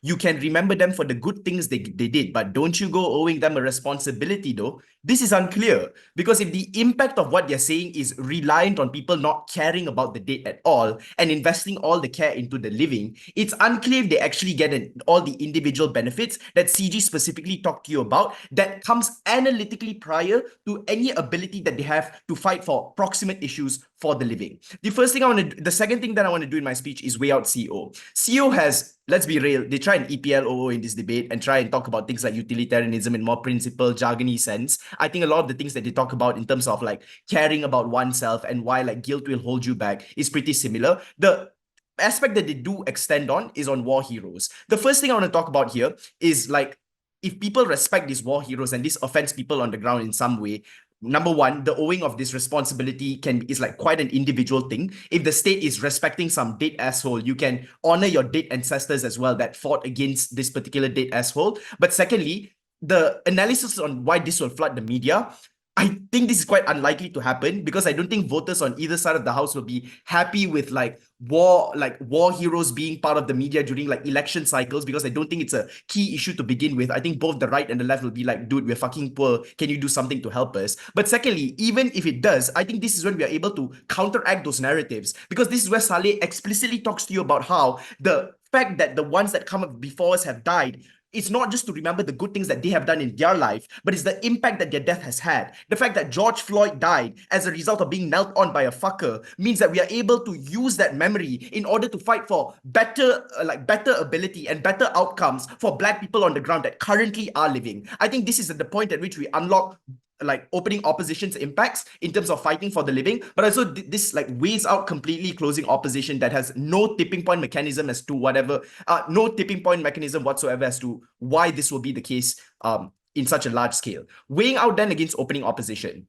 you can remember them for the good things they did, but don't you go owing them a responsibility though? This is unclear, because if the impact of what they're saying is reliant on people not caring about the dead at all and investing all the care into the living, It's unclear if they actually get all the individual benefits that CG specifically talked to you about that comes analytically prior to any ability that they have to fight for proximate issues for the living. The second thing that I want to do in my speech is weigh out CO. CO has, let's be real, they try and EPL in this debate and try and talk about things like utilitarianism in more principle, jargony sense. I think a lot of the things that they talk about in terms of like caring about oneself and why like guilt will hold you back is pretty similar. The aspect that they do extend on is on war heroes. The first thing I want to talk about here is like, if people respect these war heroes and this offends people on the ground in some way, number one, the owing of this responsibility is like quite an individual thing. If the state is respecting some dead asshole, you can honor your dead ancestors as well that fought against this particular dead asshole. But secondly, the analysis on why this will flood the media, I think this is quite unlikely to happen because I don't think voters on either side of the house will be happy with like war heroes being part of the media during like election cycles, because I don't think it's a key issue to begin with. I think both the right and the left will be like, dude, we're fucking poor. Can you do something to help us? But secondly, even if it does, I think this is when we are able to counteract those narratives, because this is where Saleh explicitly talks to you about how the fact that the ones that come up before us have died, it's not just to remember the good things that they have done in their life, but it's the impact that their death has had. The fact that George Floyd died as a result of being knelt on by a fucker means that we are able to use that memory in order to fight for better ability and better outcomes for Black people on the ground that currently are living. I think this is at the point at which we unlock like opening opposition's impacts in terms of fighting for the living, but also this like weighs out completely closing opposition that has no tipping point mechanism as to no tipping point mechanism whatsoever as to why this will be the case in such a large scale. Weighing out then against opening opposition.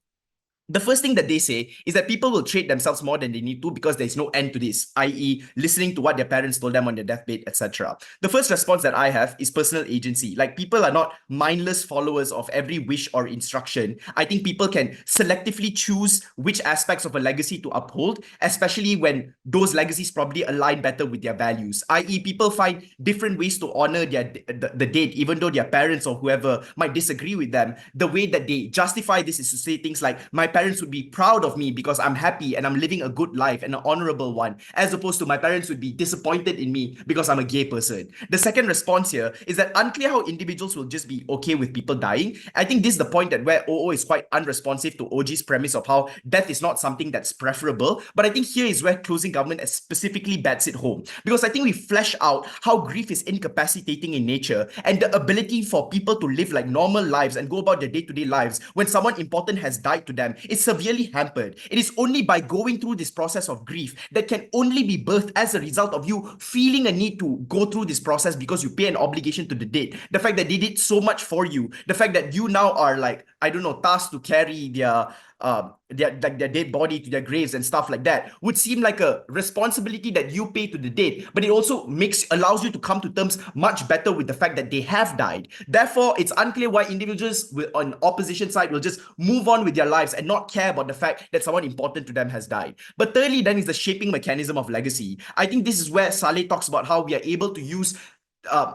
The first thing that they say is that people will trade themselves more than they need to because there's no end to this, i.e. listening to what their parents told them on their deathbed, etc. The first response that I have is personal agency. Like, people are not mindless followers of every wish or instruction. I think people can selectively choose which aspects of a legacy to uphold, especially when those legacies probably align better with their values, i.e. people find different ways to honor the dead, even though their parents or whoever might disagree with them. The way that they justify this is to say things like, my parents would be proud of me because I'm happy and I'm living a good life and an honorable one, as opposed to my parents would be disappointed in me because I'm a gay person. The second response here is that unclear how individuals will just be okay with people dying. I think this is the point that where OO is quite unresponsive to OG's premise of how death is not something that's preferable. But I think here is where closing government specifically bats it home, because I think we flesh out how grief is incapacitating in nature, and the ability for people to live like normal lives and go about their day-to-day lives when someone important has died to them is severely hampered. It is only by going through this process of grief that can only be birthed as a result of you feeling a need to go through this process because you pay an obligation to the dead. The fact that they did so much for you, the fact that you now are like, I don't know, tasked to carry their dead body to their graves and stuff like that, would seem like a responsibility that you pay to the dead, but it also allows you to come to terms much better with the fact that they have died. Therefore, it's unclear why individuals on opposition side will just move on with their lives and not care about the fact that someone important to them has died. But thirdly, then is the shaping mechanism of legacy. I think this is where Saleh talks about how we are able to use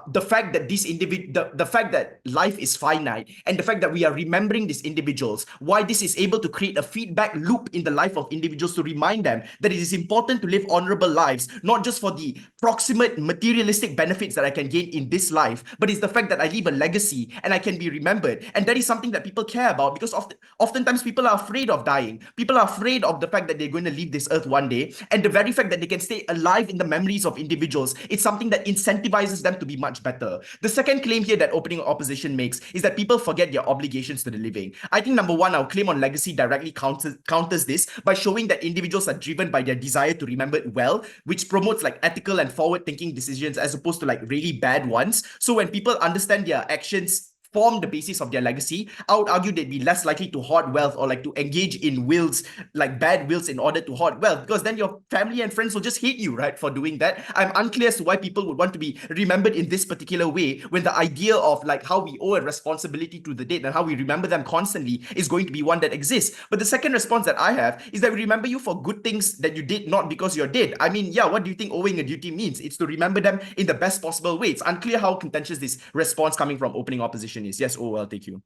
the fact that the fact that life is finite, and the fact that we are remembering these individuals, why this is able to create a feedback loop in the life of individuals to remind them that it is important to live honorable lives, not just for the proximate materialistic benefits that I can gain in this life, but it's the fact that I leave a legacy and I can be remembered. And that is something that people care about, because oftentimes people are afraid of dying. People are afraid of the fact that they're going to leave this earth one day, and the very fact that they can stay alive in the memories of individuals, it's something that incentivizes them to be much better. The second claim here that opening opposition makes is that people forget their obligations to the living. I think number one, our claim on legacy directly counters this by showing that individuals are driven by their desire to remember it well, which promotes like ethical and forward-thinking decisions as opposed to like really bad ones. So when people understand their actions form the basis of their legacy, I would argue they'd be less likely to hoard wealth or like to engage in wills, like bad wills in order to hoard wealth, because then your family and friends will just hate you, right, for doing that. I'm unclear as to why people would want to be remembered in this particular way, when the idea of like how we owe a responsibility to the dead and how we remember them constantly is going to be one that exists. But the second response that I have is that we remember you for good things that you did, not because you're dead. I mean, yeah, what do you think owing a duty means? It's to remember them in the best possible way. It's unclear how contentious this response coming from opening opposition is. Yes, I'll take you.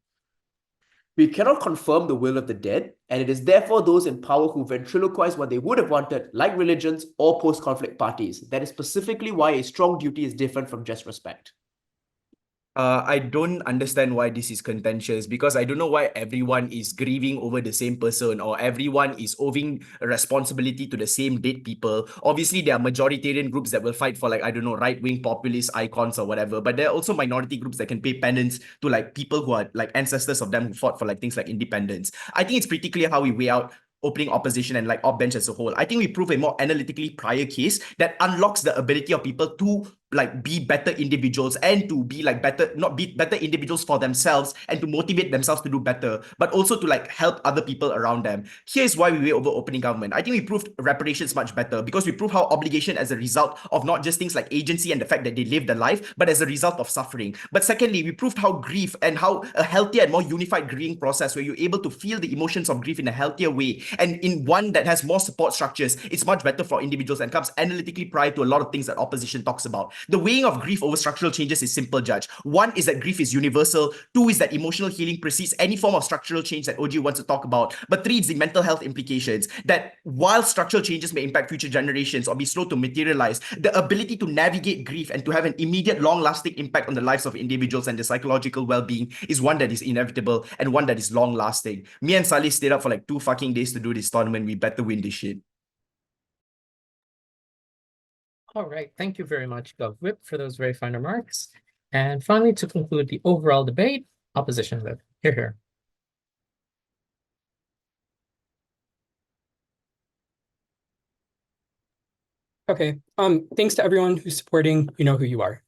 We cannot confirm the will of the dead, and it is therefore those in power who ventriloquize what they would have wanted, like religions or post-conflict parties. That is specifically why a strong duty is different from just respect. I don't understand why this is contentious, because I don't know why everyone is grieving over the same person, or everyone is owing a responsibility to the same dead people. Obviously, there are majoritarian groups that will fight for, like, I don't know, right-wing populist icons or whatever, but there are also minority groups that can pay penance to like people who are like ancestors of them who fought for like things like independence. I think it's pretty clear how we weigh out opening opposition and like op bench as a whole. I think we prove a more analytically prior case that unlocks the ability of people to like be better individuals and to be like better, not be better individuals for themselves and to motivate themselves to do better, but also to like help other people around them. Here's why we weigh over opening government. I think we proved reparations much better because we prove how obligation as a result of not just things like agency and the fact that they lived a life, but as a result of suffering. But secondly, we proved how grief and how a healthier and more unified grieving process where you're able to feel the emotions of grief in a healthier way and in one that has more support structures, it's much better for individuals and comes analytically prior to a lot of things that opposition talks about. The weighing of grief over structural changes is simple, Judge. One is that grief is universal. Two is that emotional healing precedes any form of structural change that OG wants to talk about. But three is the mental health implications, that while structural changes may impact future generations or be slow to materialize, the ability to navigate grief and to have an immediate long-lasting impact on the lives of individuals and their psychological well-being is one that is inevitable and one that is long-lasting. Me and Salih stayed up for like 2 fucking days to do this tournament. We better win this shit. All right, thank you very much, Gov Whip, for those very fine remarks. And finally, to conclude the overall debate, opposition whip. Hear, hear. Okay, thanks to everyone who's supporting, you know who you are.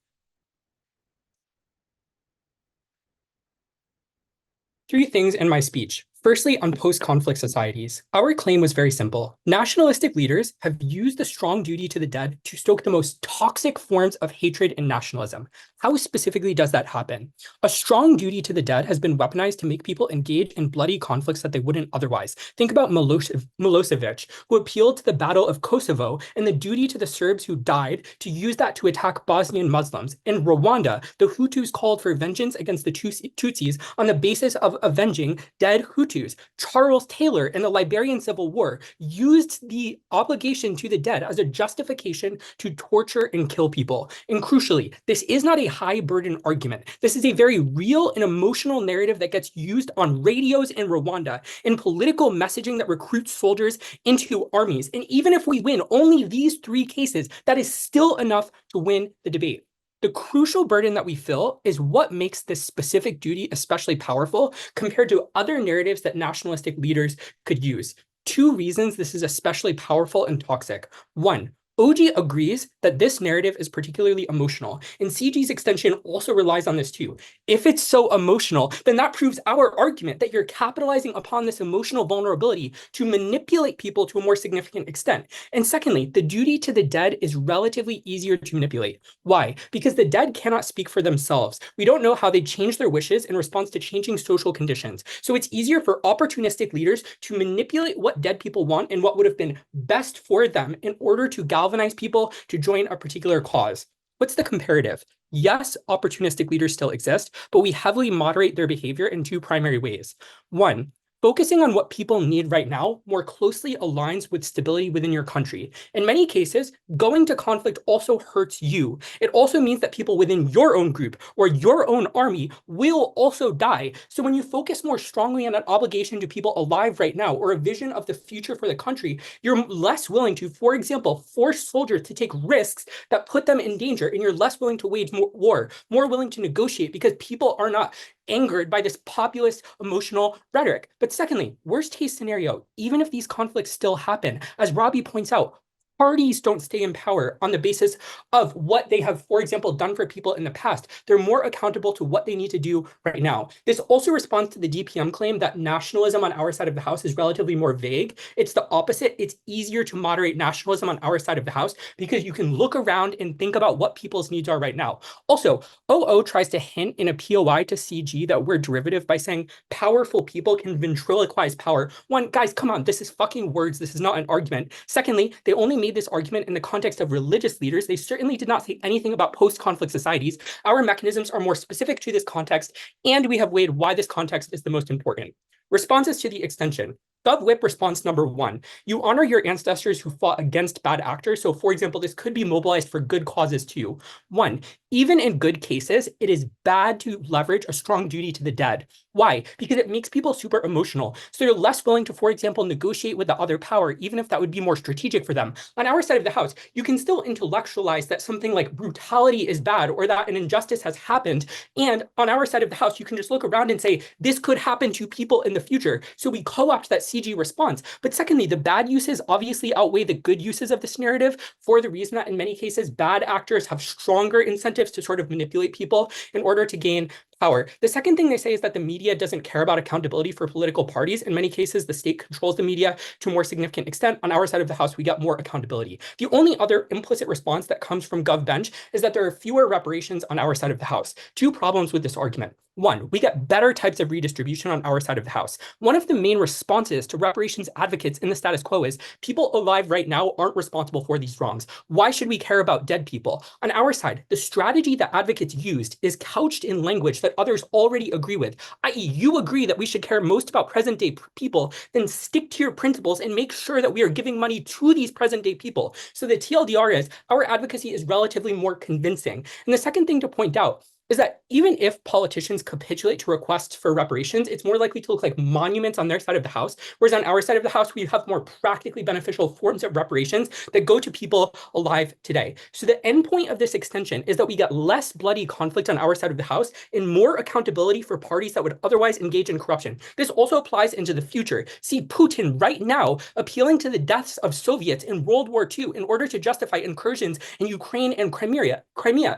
3 things in my speech. Firstly, on post-conflict societies, our claim was very simple. Nationalistic leaders have used the strong duty to the dead to stoke the most toxic forms of hatred and nationalism. How specifically does that happen? A strong duty to the dead has been weaponized to make people engage in bloody conflicts that they wouldn't otherwise. Think about Milosevic, who appealed to the Battle of Kosovo and the duty to the Serbs who died to use that to attack Bosnian Muslims. In Rwanda, the Hutus called for vengeance against the Tutsis on the basis of avenging dead Hutus. Charles Taylor in the Liberian Civil War used the obligation to the dead as a justification to torture and kill people. And crucially, this is not a high burden argument. This is a very real and emotional narrative that gets used on radios in Rwanda, in political messaging that recruits soldiers into armies. And even if we win only these 3 cases, that is still enough to win the debate. The crucial burden that we feel is what makes this specific duty especially powerful compared to other narratives that nationalistic leaders could use. 2 reasons this is especially powerful and toxic. 1, OG agrees that this narrative is particularly emotional, and CG's extension also relies on this too. If it's so emotional, then that proves our argument that you're capitalizing upon this emotional vulnerability to manipulate people to a more significant extent. And secondly, the duty to the dead is relatively easier to manipulate. Why? Because the dead cannot speak for themselves. We don't know how they change their wishes in response to changing social conditions. So it's easier for opportunistic leaders to manipulate what dead people want and what would have been best for them in order to galvanize people to join a particular cause. What's the comparative? Yes, opportunistic leaders still exist, but we heavily moderate their behavior in 2 primary ways. 1, focusing on what people need right now more closely aligns with stability within your country. In many cases, going to conflict also hurts you. It also means that people within your own group or your own army will also die. So when you focus more strongly on an obligation to people alive right now or a vision of the future for the country, you're less willing to, for example, force soldiers to take risks that put them in danger, and you're less willing to wage war, more willing to negotiate because people are not angered by this populist emotional rhetoric. But secondly, worst case scenario, even if these conflicts still happen, as Robi points out, parties don't stay in power on the basis of what they have, for example, done for people in the past. They're more accountable to what they need to do right now. This also responds to the DPM claim that nationalism on our side of the house is relatively more vague. It's the opposite. It's easier to moderate nationalism on our side of the house because you can look around and think about what people's needs are right now. Also, OO tries to hint in a POI to CG that we're derivative by saying powerful people can ventriloquize power. 1, guys, come on, this is fucking words. This is not an argument. Secondly, they only made this argument in the context of religious leaders, they certainly did not say anything about post-conflict societies. Our mechanisms are more specific to this context, and we have weighed why this context is the most important. Responses to the extension. GovWhip response number 1. You honor your ancestors who fought against bad actors. So for example, this could be mobilized for good causes too. 1. Even in good cases, it is bad to leverage a strong duty to the dead. Why? Because it makes people super emotional. So you're less willing to, for example, negotiate with the other power, even if that would be more strategic for them. On our side of the house, you can still intellectualize that something like brutality is bad or that an injustice has happened. And on our side of the house, you can just look around and say, this could happen to people in the future. So we co-opt that CG response. But secondly, the bad uses obviously outweigh the good uses of this narrative for the reason that in many cases, bad actors have stronger incentives to sort of manipulate people in order to gain power. The second thing they say is that the media doesn't care about accountability for political parties. In many cases, the state controls the media to a more significant extent. On our side of the house, we got more accountability. The only other implicit response that comes from GovBench is that there are fewer reparations on our side of the house. 2 problems with this argument. 1, we get better types of redistribution on our side of the house. One of the main responses to reparations advocates in the status quo is people alive right now aren't responsible for these wrongs. Why should we care about dead people? On our side, the strategy that advocates used is couched in language that others already agree with, i.e. you agree that we should care most about present day people, then stick to your principles and make sure that we are giving money to these present day people. So the TLDR is our advocacy is relatively more convincing. And the second thing to point out is that even if politicians capitulate to requests for reparations, it's more likely to look like monuments on their side of the house, whereas on our side of the house, we have more practically beneficial forms of reparations that go to people alive today. So the endpoint of this extension is that we get less bloody conflict on our side of the house and more accountability for parties that would otherwise engage in corruption. This also applies into the future. See Putin right now appealing to the deaths of Soviets in World War II in order to justify incursions in Ukraine and Crimea.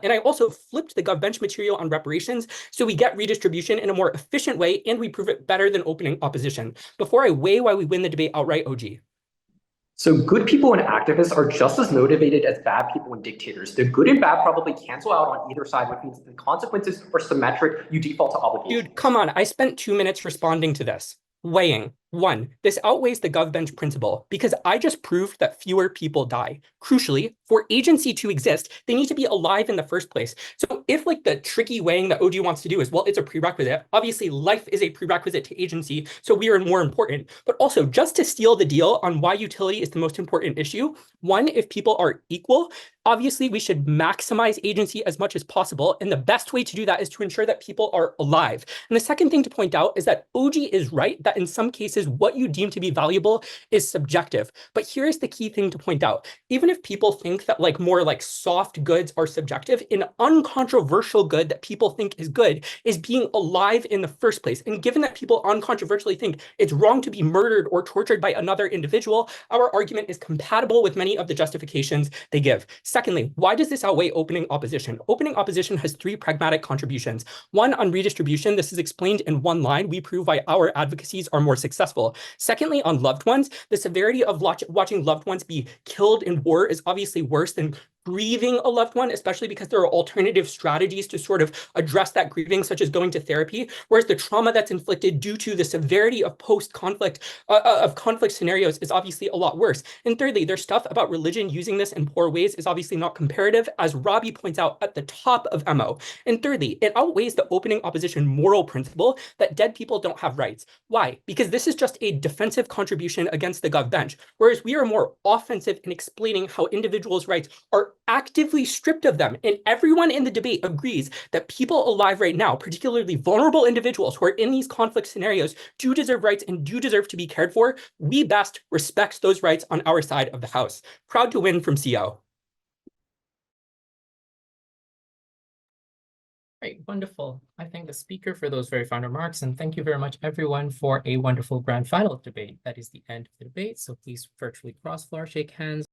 And I also flipped the GovBench material on reparations, so we get redistribution in a more efficient way, and we prove it better than opening opposition. Before I weigh why we win the debate outright, OG. So good people and activists are just as motivated as bad people and dictators. The good and bad probably cancel out on either side, which means the consequences are symmetric. You default to obligation. Dude, come on. I spent 2 minutes responding to this. Weighing. 1, this outweighs the GovBench principle because I just proved that fewer people die. Crucially, for agency to exist, they need to be alive in the first place. So if like the tricky weighing that OG wants to do is, well, it's a prerequisite. Obviously, life is a prerequisite to agency, so we are more important. But also, just to steal the deal on why utility is the most important issue, 1, if people are equal, obviously we should maximize agency as much as possible. And the best way to do that is to ensure that people are alive. And the second thing to point out is that OG is right that in some cases, what you deem to be valuable is subjective. But here's the key thing to point out. Even if people think that like more like soft goods are subjective, an uncontroversial good that people think is good is being alive in the first place. And given that people uncontroversially think it's wrong to be murdered or tortured by another individual, our argument is compatible with many of the justifications they give. Secondly, why does this outweigh opening opposition? Opening opposition has 3 pragmatic contributions. 1, on redistribution, this is explained in 1 line. We prove why our advocacies are more successful. Secondly, on loved ones, the severity of watching loved ones be killed in war is obviously worse than grieving a loved one, especially because there are alternative strategies to sort of address that grieving, such as going to therapy, whereas the trauma that's inflicted due to the severity of post-conflict, conflict scenarios is obviously a lot worse. And thirdly, there's stuff about religion using this in poor ways is obviously not comparative, as Robi points out at the top of MO. And thirdly, it outweighs the opening opposition moral principle that dead people don't have rights. Why? Because this is just a defensive contribution against the GovBench, whereas we are more offensive in explaining how individuals' rights are actively stripped of them. And everyone in the debate agrees that people alive right now, particularly vulnerable individuals who are in these conflict scenarios, do deserve rights and do deserve to be cared for. We best respect those rights on our side of the house. Proud to win from CO. Great, wonderful. I thank the speaker for those very fine remarks, and thank you very much, everyone, for a wonderful grand final debate. That is the end of the debate, so please virtually cross floor, shake hands.